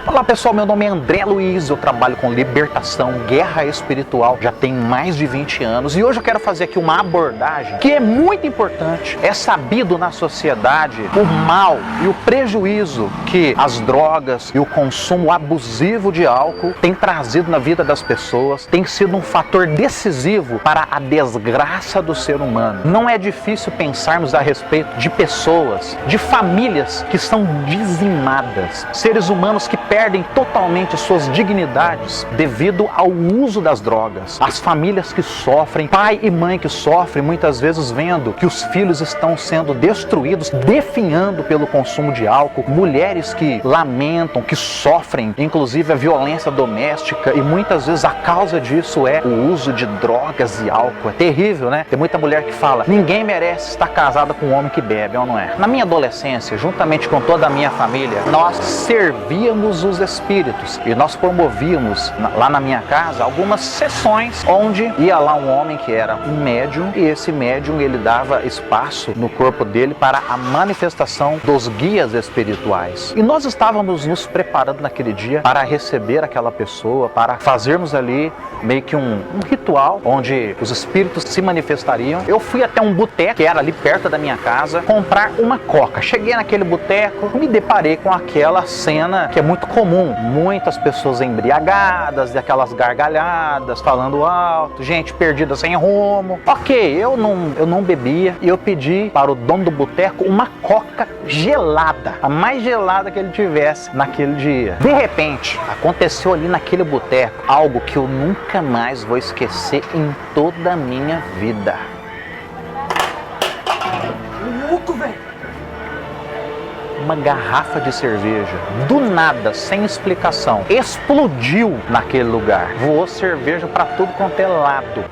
Olá pessoal, meu nome é André Luiz, eu trabalho com libertação, guerra espiritual, já tem mais de 20 anos e hoje eu quero fazer aqui uma abordagem que é muito importante. É sabido na sociedade o mal e o prejuízo que as drogas e o consumo abusivo de álcool tem trazido na vida das pessoas, tem sido um fator decisivo para a desgraça do ser humano. Não é difícil pensarmos a respeito de pessoas, de famílias que são dizimadas, seres humanos que perdem totalmente suas dignidades devido ao uso das drogas. As famílias que sofrem, pai e mãe que sofrem, muitas vezes vendo que os filhos estão sendo destruídos, definhando pelo consumo de álcool, mulheres que lamentam, que sofrem, inclusive a violência doméstica, e muitas vezes a causa disso é o uso de drogas e álcool. É terrível, né? Tem muita mulher que fala, ninguém merece estar casada com um homem que bebe, ou não é? Na minha adolescência, juntamente com toda a minha família, nós servíamos os espíritos e nós promovíamos lá na minha casa algumas sessões onde ia lá um homem que era um médium e esse médium ele dava espaço no corpo dele para a manifestação dos guias espirituais. E nós estávamos nos preparando naquele dia para receber aquela pessoa, para fazermos ali meio que um ritual onde os espíritos se manifestariam. Eu fui até um boteco que era ali perto da minha casa comprar uma coca. Cheguei naquele boteco, me deparei com aquela cena que é muito comum, muitas pessoas embriagadas, aquelas gargalhadas, falando alto, gente perdida sem rumo. Ok, eu não bebia e eu pedi para o dono do boteco uma coca gelada, a mais gelada que ele tivesse naquele dia. De repente, aconteceu ali naquele boteco algo que eu nunca mais vou esquecer em toda a minha vida. Louco, velho! Uma garrafa de cerveja, do nada, sem explicação, explodiu naquele lugar. Voou cerveja para tudo quanto é lado.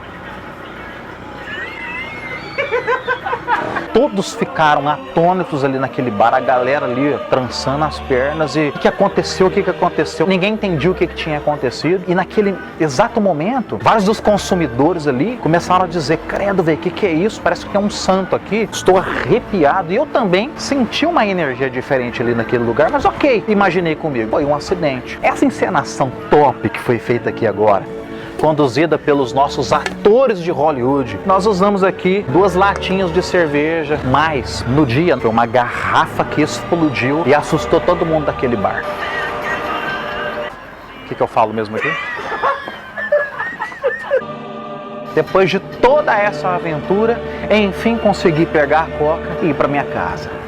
Todos ficaram atônitos ali naquele bar, a galera ali trançando as pernas e o que aconteceu, o que aconteceu? Ninguém entendia o que tinha acontecido e naquele exato momento, vários dos consumidores ali começaram a dizer, credo, velho, o que é isso? Parece que é um santo aqui, estou arrepiado. E eu também senti uma energia diferente ali naquele lugar, mas ok, imaginei comigo, foi um acidente. Essa encenação top que foi feita aqui agora, conduzida pelos nossos atores de Hollywood. Nós usamos aqui 2 latinhas de cerveja, mas no dia foi uma garrafa que explodiu e assustou todo mundo daquele bar. O que eu falo mesmo aqui? Depois de toda essa aventura, enfim consegui pegar a coca e ir para minha casa.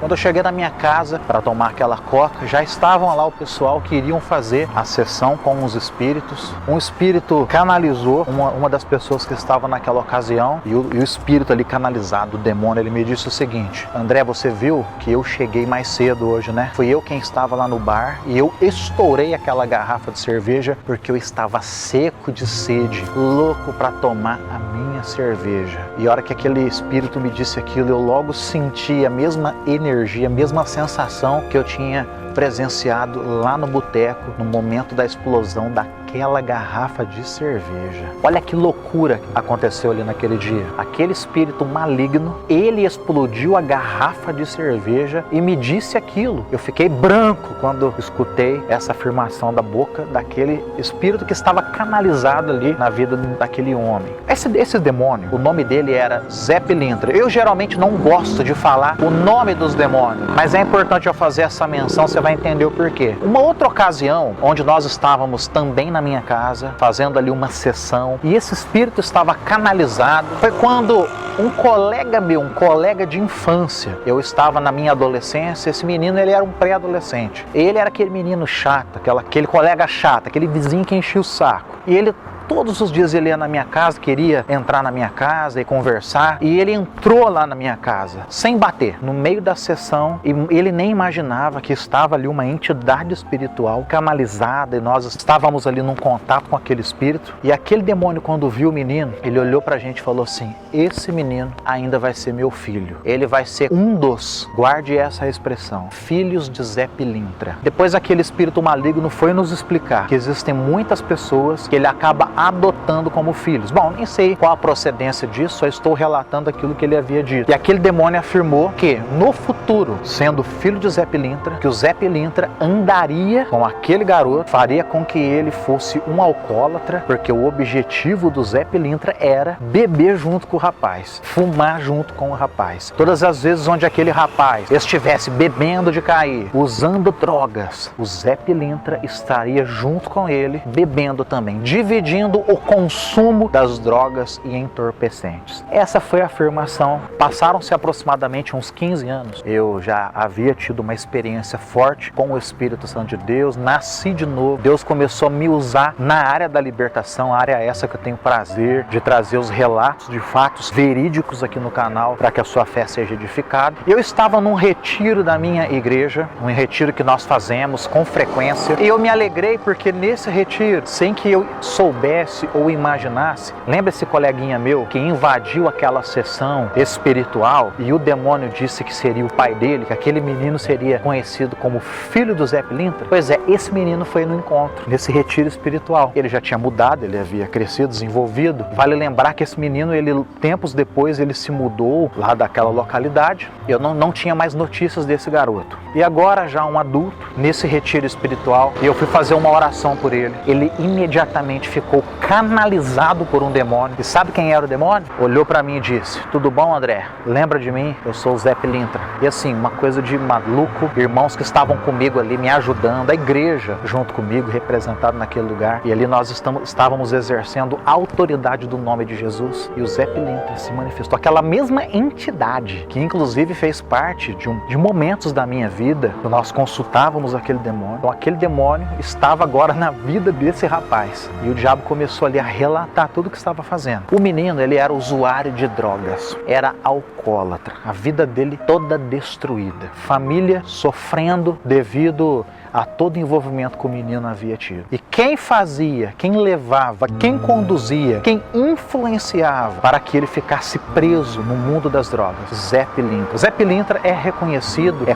Quando eu cheguei na minha casa para tomar aquela coca, já estavam lá o pessoal que iriam fazer a sessão com os espíritos. Um espírito canalizou uma das pessoas que estava naquela ocasião e o espírito ali canalizado, o demônio, ele me disse o seguinte, André, você viu que eu cheguei mais cedo hoje, né? Fui eu quem estava lá no bar e eu estourei aquela garrafa de cerveja porque eu estava seco de sede, louco para tomar a minha cerveja. E a hora que aquele espírito me disse aquilo, eu logo senti a mesma energia, a mesma sensação que eu tinha presenciado lá no boteco no momento da explosão daquela garrafa de cerveja. Olha que loucura aconteceu ali naquele dia. Aquele espírito maligno, ele explodiu a garrafa de cerveja e me disse aquilo. Eu fiquei branco quando escutei essa afirmação da boca daquele espírito que estava canalizado ali na vida daquele homem. Esse demônio, o nome dele era Zé Pilintra. Eu geralmente não gosto de falar o nome dos demônios, mas é importante eu fazer essa menção, você vai entender o porquê. Uma outra ocasião, onde nós estávamos também na minha casa, fazendo ali uma sessão, e esse espírito estava canalizado, foi quando um colega meu, um colega de infância, eu estava na minha adolescência, esse menino, ele era um pré-adolescente. Ele era aquele menino chato, aquele colega chato, aquele vizinho que enchia o saco. E ele todos os dias ele ia na minha casa, queria entrar na minha casa e conversar, e ele entrou lá na minha casa, sem bater, no meio da sessão, e ele nem imaginava que estava ali uma entidade espiritual canalizada, e nós estávamos ali num contato com aquele espírito, e aquele demônio, quando viu o menino, ele olhou pra gente e falou assim, esse menino ainda vai ser meu filho, ele vai ser um dos, guarde essa expressão, filhos de Zé Pilintra. Depois aquele espírito maligno foi nos explicar que existem muitas pessoas que ele acaba adotando como filhos. Bom, nem sei qual a procedência disso, só estou relatando aquilo que ele havia dito. E aquele demônio afirmou que no futuro, sendo filho de Zé Pilintra, que o Zé Pilintra andaria com aquele garoto, faria com que ele fosse um alcoólatra, porque o objetivo do Zé Pilintra era beber junto com o rapaz, fumar junto com o rapaz. Todas as vezes onde aquele rapaz estivesse bebendo de cair, usando drogas, o Zé Pilintra estaria junto com ele, bebendo também, dividindo o consumo das drogas e entorpecentes. Essa foi a afirmação. Passaram-se aproximadamente uns 15 anos. Eu já havia tido uma experiência forte com o Espírito Santo de Deus, nasci de novo. Deus começou a me usar na área da libertação, área essa que eu tenho prazer de trazer os relatos de fatos verídicos aqui no canal para que a sua fé seja edificada. Eu estava num retiro da minha igreja, um retiro que nós fazemos com frequência, e eu me alegrei porque nesse retiro, sem que eu soubesse ou imaginasse, lembra esse coleguinha meu que invadiu aquela sessão espiritual e o demônio disse que seria o pai dele, que aquele menino seria conhecido como filho do Zé Pilintra? Pois é, esse menino foi no encontro, nesse retiro espiritual. Ele já tinha mudado, ele havia crescido, desenvolvido. Vale lembrar que esse menino, tempos depois, ele se mudou lá daquela localidade. Eu não tinha mais notícias desse garoto. E agora, já um adulto, nesse retiro espiritual, eu fui fazer uma oração por ele. Ele imediatamente ficou canalizado por um demônio. E sabe quem era o demônio? Olhou para mim e disse: tudo bom, André? Lembra de mim? Eu sou o Zé Pilintra. E assim, uma coisa de maluco. Irmãos que estavam comigo ali, me ajudando. A igreja junto comigo, representado naquele lugar. E ali nós estávamos exercendo a autoridade do nome de Jesus. E o Zé Pilintra se manifestou. Aquela mesma entidade, que inclusive fez parte de momentos da minha vida, que nós consultávamos aquele demônio. Então aquele demônio estava agora na vida desse rapaz. E o diabo começou ali a relatar tudo o que estava fazendo. O menino, ele era usuário de drogas. Era alcoólatra. A vida dele toda destruída. Família sofrendo devido a todo envolvimento que o menino havia tido. E quem fazia, quem levava, quem conduzia, quem influenciava para que ele ficasse preso no mundo das drogas? Zé Pilintra. Zé Pilintra é conhecido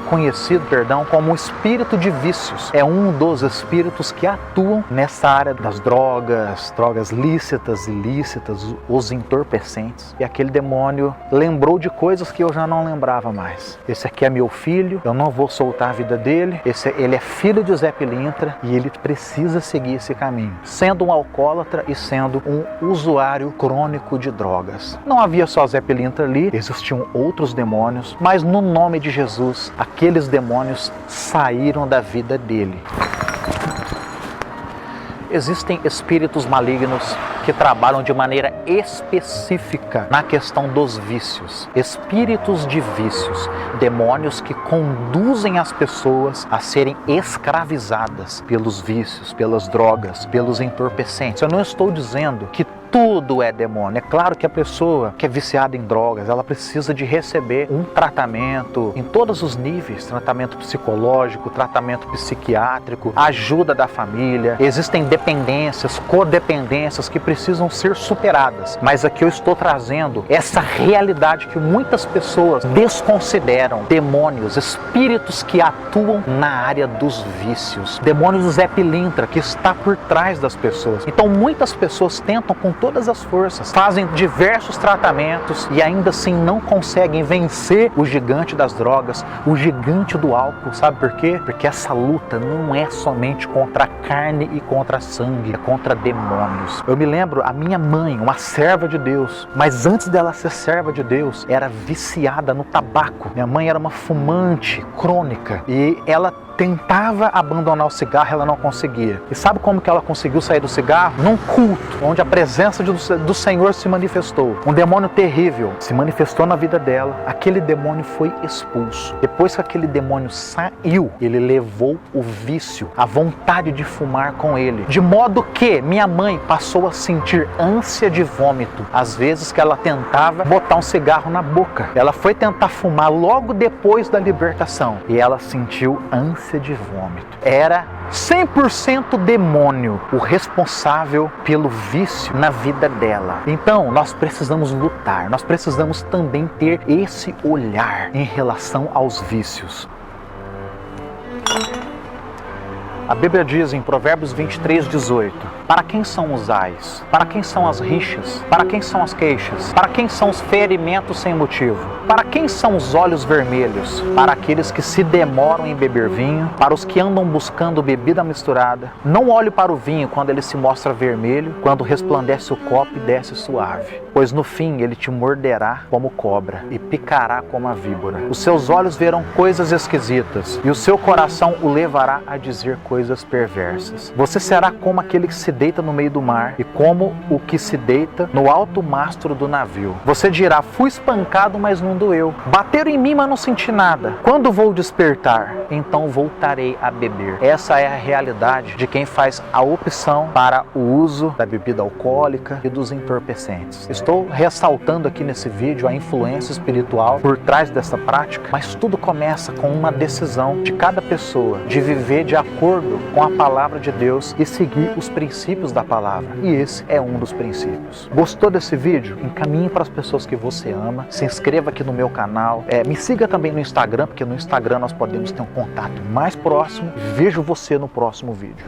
como um espírito de vícios. É um dos espíritos que atuam nessa área das drogas, drogas lícitas, ilícitas, os entorpecentes. E aquele demônio lembrou de coisas que eu já não lembrava mais. Esse aqui é meu filho, eu não vou soltar a vida dele, ele é filho de Zé Pilintra e ele precisa seguir esse caminho, sendo um alcoólatra e sendo um usuário crônico de drogas. Não havia só Zé Pilintra ali, existiam outros demônios, mas no nome de Jesus, aqueles demônios saíram da vida dele. Existem espíritos malignos que trabalham de maneira específica na questão dos vícios. Espíritos de vícios, demônios que conduzem as pessoas a serem escravizadas pelos vícios, pelas drogas, pelos entorpecentes. Eu não estou dizendo que tudo é demônio. É claro que a pessoa que é viciada em drogas, ela precisa de receber um tratamento em todos os níveis, tratamento psicológico, tratamento psiquiátrico, ajuda da família. Existem dependências, codependências que precisam ser superadas. Mas aqui eu estou trazendo essa realidade que muitas pessoas desconsideram. Demônios, espíritos que atuam na área dos vícios. Demônios do Zé Pilintra, que está por trás das pessoas. Então muitas pessoas tentam com todas as forças, fazem diversos tratamentos e ainda assim não conseguem vencer o gigante das drogas, o gigante do álcool. Sabe por quê? Porque essa luta não é somente contra a carne e contra sangue, é contra demônios. Eu me lembro, a minha mãe, uma serva de Deus, mas antes dela ser serva de Deus, era viciada no tabaco. Minha mãe era uma fumante crônica e ela tentava abandonar o cigarro, ela não conseguia. E sabe como que ela conseguiu sair do cigarro? Num culto, onde a presença do Senhor se manifestou. Um demônio terrível se manifestou na vida dela. Aquele demônio foi expulso. Depois que aquele demônio saiu, ele levou o vício, a vontade de fumar com ele. De modo que minha mãe passou a sentir ânsia de vômito. Às vezes que ela tentava botar um cigarro na boca. Ela foi tentar fumar logo depois da libertação. E ela sentiu ânsia de vômito. Era 100% demônio o responsável pelo vício na vida dela. Então, nós precisamos lutar, nós precisamos também ter esse olhar em relação aos vícios. A Bíblia diz em Provérbios 23:18: para quem são os ais? Para quem são as rixas? Para quem são as queixas? Para quem são os ferimentos sem motivo? Para quem são os olhos vermelhos? Para aqueles que se demoram em beber vinho, para os que andam buscando bebida misturada. Não olhe para o vinho quando ele se mostra vermelho, quando resplandece o copo e desce suave, pois no fim ele te morderá como cobra e picará como a víbora. Os seus olhos verão coisas esquisitas e o seu coração o levará a dizer coisas perversas. Você será como aquele que se deita no meio do mar e como o que se deita no alto mastro do navio. Você dirá: fui espancado, mas não doeu. Bateram em mim, mas não senti nada. Quando vou despertar, então voltarei a beber. Essa é a realidade de quem faz a opção para o uso da bebida alcoólica e dos entorpecentes. Estou ressaltando aqui nesse vídeo a influência espiritual por trás dessa prática, mas tudo começa com uma decisão de cada pessoa de viver de acordo com a palavra de Deus e seguir os princípios da palavra. E esse é um dos princípios. Gostou desse vídeo? Encaminhe para as pessoas que você ama. Se inscreva aqui no meu canal. Me siga também no Instagram, porque no Instagram nós podemos ter um contato mais próximo. Vejo você no próximo vídeo.